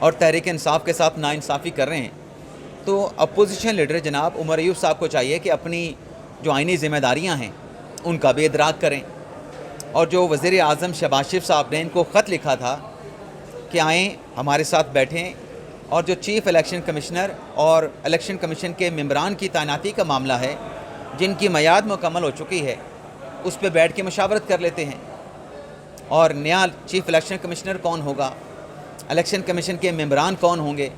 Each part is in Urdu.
اور تحریک انصاف کے ساتھ ناانصافی کر رہے ہیں، تو اپوزیشن لیڈر جناب عمر ایوب صاحب کو چاہیے کہ اپنی جو آئینی ذمہ داریاں ہیں ان کا بھی ادراک کریں، اور جو وزیر اعظم شہباز شریف صاحب نے ان کو خط لکھا تھا کہ آئیں ہمارے ساتھ بیٹھیں، اور جو چیف الیکشن کمشنر اور الیکشن کمیشن کے ممبران کی تعیناتی کا معاملہ ہے جن کی میعاد مکمل ہو چکی ہے، اس پہ بیٹھ کے مشاورت کر لیتے ہیں، اور نیا چیف الیکشن کمشنر کون ہوگا، الیکشن کمیشن کے ممبران کون ہوں گے،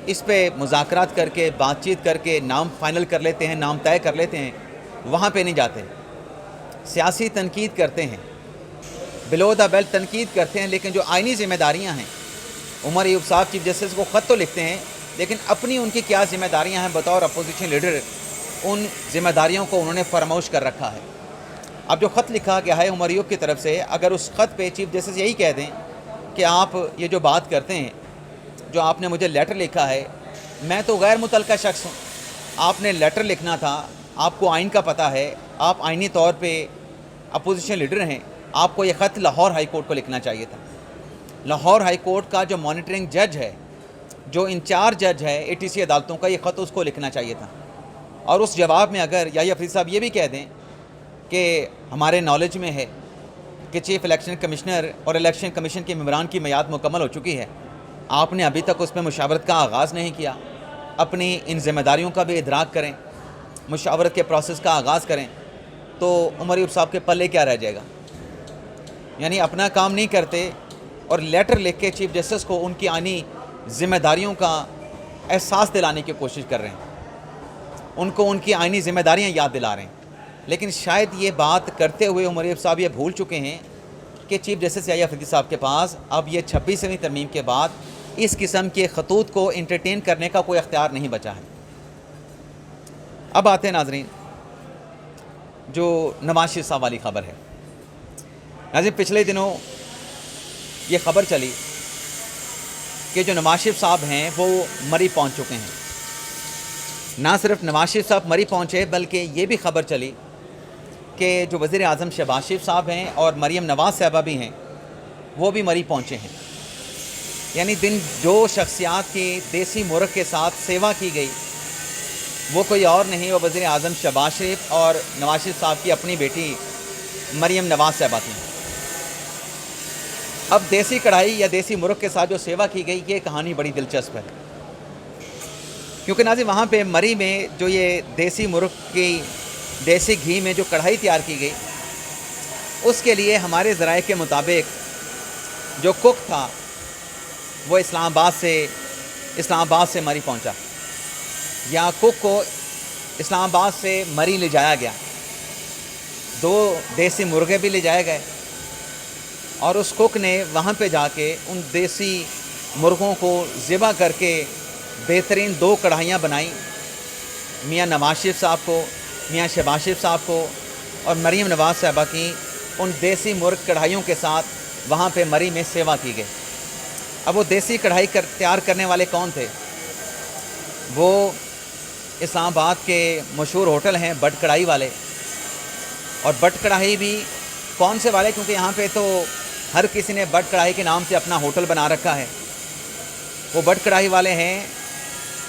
اس پہ مذاکرات کر کے بات چیت کر کے نام فائنل کر لیتے ہیں، نام طے کر لیتے ہیں، وہاں پہ نہیں جاتے، سیاسی تنقید کرتے ہیں، بلو دا بیلٹ تنقید کرتے ہیں، لیکن جو آئینی ذمہ داریاں ہیں، عمر ایوب صاحب چیف جسٹس کو خط تو لکھتے ہیں، لیکن اپنی ان کی کیا ذمہ داریاں ہیں بطور اپوزیشن لیڈر، ان ذمہ داریوں کو انہوں نے فراموش کر رکھا ہے۔ اب جو خط لکھا گیا ہے عمر ایوب کی طرف سے، اگر اس خط پہ چیف جسٹس یہی کہہ دیں کہ آپ یہ جو بات کرتے ہیں، جو آپ نے مجھے لیٹر لکھا ہے، میں تو غیر متعلقہ شخص ہوں، آپ نے لیٹر لکھنا تھا، آپ کو آئین کا پتہ ہے، آپ آئینی طور پہ اپوزیشن لیڈر ہیں، آپ کو یہ خط لاہور ہائی کورٹ کو لکھنا چاہیے تھا۔ لاہور ہائی کورٹ کا جو مانیٹرنگ جج ہے، جو انچارج جج ہے ATC عدالتوں کا، یہ خط اس کو لکھنا چاہیے تھا، اور اس جواب میں اگر یحییٰ فریدی صاحب یہ بھی کہہ دیں کہ ہمارے نالج میں ہے کہ چیف الیکشن کمشنر اور الیکشن کمیشن کے ممبران کی میعاد مکمل ہو چکی ہے، آپ نے ابھی تک اس میں مشاورت کا آغاز نہیں کیا، اپنی ان ذمہ داریوں کا بھی ادراک کریں، مشاورت کے پروسیس کا آغاز کریں، تو عمر ایوب صاحب کے پلے کیا رہ جائے گا؟ یعنی اپنا کام نہیں کرتے اور لیٹر لکھ کے چیف جسٹس کو ان کی آئینی ذمہ داریوں کا احساس دلانے کی کوشش کر رہے ہیں، ان کو ان کی آئینی ذمہ داریاں یاد دلا رہے ہیں، لیکن شاید یہ بات کرتے ہوئے عمر ایوب صاحب یہ بھول چکے ہیں کہ چیف جسٹس یحییٰ فریدی صاحب کے پاس اب یہ 26ویں ترمیم کے بعد اس قسم کے خطوط کو انٹرٹین کرنے کا کوئی اختیار نہیں بچا ہے۔ اب آتے ہیں ناظرین جو نواز شریف صاحب والی خبر ہے۔ ناظرین پچھلے دنوں یہ خبر چلی کہ جو نواز شریف صاحب ہیں وہ مری پہنچ چکے ہیں۔ نہ صرف نواز شریف صاحب مری پہنچے بلکہ یہ بھی خبر چلی کہ جو وزیر اعظم شہباز شریف صاحب ہیں اور مریم نواز صاحبہ بھی ہیں وہ بھی مری پہنچے ہیں۔ یعنی جو شخصیات کی دیسی مرغ کے ساتھ سیوا کی گئی وہ کوئی اور نہیں، وہ وزیر اعظم شہباز شریف اور نواز شریف صاحب کی اپنی بیٹی مریم نواز صاحبہ تھیں۔ اب دیسی کڑھائی یا دیسی مرغ کے ساتھ جو سیوا کی گئی، یہ کہانی بڑی دلچسپ ہے، کیونکہ ناظرین وہاں پہ مری میں جو یہ دیسی مرغ کی دیسی گھی میں جو کڑھائی تیار کی گئی، اس کے لیے ہمارے ذرائع کے مطابق جو کک تھا وہ اسلام آباد سے مری پہنچا، یا کک کو اسلام آباد سے مری لے جایا گیا، 2 دیسی مرغے بھی لے جائے گئے، اور اس کک نے وہاں پہ جا کے ان دیسی مرغوں کو ذبح کر کے بہترین 2 کڑھائیاں بنائیں، میاں نواز شریف صاحب کو، میاں شہباز شریف صاحب کو اور مریم نواز صاحبہ کی ان دیسی مرغ کڑھائیوں کے ساتھ وہاں پہ مری میں سیوا کی گئی۔ اب وہ دیسی کڑھائی تیار کرنے والے کون تھے؟ وہ اسلام آباد کے مشہور ہوٹل ہیں بٹ کڑھائی والے، اور بٹ کڑھائی بھی کون سے والے؟ کیونکہ یہاں پہ تو ہر کسی نے بٹ کڑھائی کے نام سے اپنا ہوٹل بنا رکھا ہے۔ وہ بٹ کڑھائی والے ہیں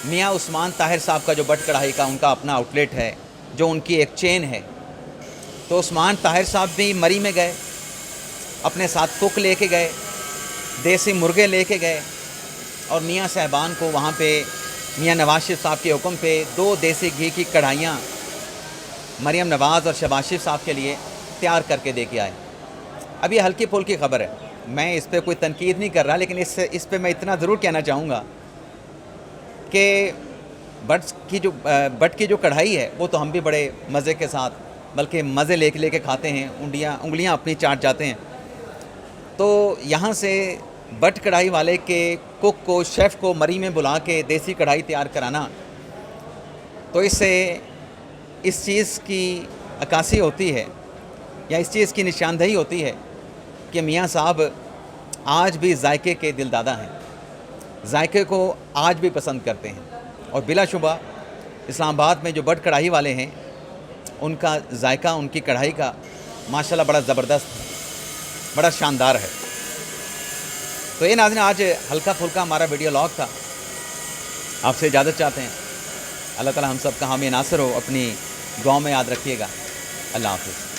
میاں عثمان طاہر صاحب کا، جو بٹ کڑھائی کا ان کا اپنا آؤٹ لیٹ ہے، جو ان کی ایک چین ہے۔ تو عثمان طاہر صاحب بھی مری میں گئے، اپنے ساتھ کک لے کے گئے، دیسی مرغے لے کے گئے، اور میاں صاحبان کو وہاں پہ میاں نواز شریف صاحب کے حکم پہ 2 دیسی گھی کی کڑھائیاں مریم نواز اور شہباز شریف صاحب کے لیے تیار کر کے دے کے آئے۔ اب یہ ہلکی پھلکی خبر ہے، میں اس پہ کوئی تنقید نہیں کر رہا، لیکن اس پہ میں اتنا ضرور کہنا چاہوں گا کہ بٹ کی جو کڑھائی ہے وہ تو ہم بھی بڑے مزے کے ساتھ، بلکہ مزے لے کے کھاتے ہیں، انگلیاں اپنی چاٹ جاتے ہیں۔ تو یہاں سے بٹ کڑھائی والے کے کک کو، شیف کو مری میں بلا کے دیسی کڑھائی تیار کرانا، تو اس سے اس چیز کی عکاسی ہوتی ہے یا اس چیز کی نشاندہی ہوتی ہے کہ میاں صاحب آج بھی ذائقے کے دل دادا ہیں، ذائقے کو آج بھی پسند کرتے ہیں، اور بلا شبہ اسلام آباد میں جو بٹ کڑھائی والے ہیں ان کا ذائقہ، ان کی کڑھائی کا ماشاءاللہ بڑا زبردست، بڑا شاندار ہے۔ تو یہ ناظرین آج ہلکا پھلکا ہمارا ویڈیو لاگ تھا. آپ سے اجازت چاہتے ہیں. اللہ تعالی ہم سب کا حامی ناصر ہو. اپنی دعاؤں میں یاد رکھیے گا. اللہ حافظ.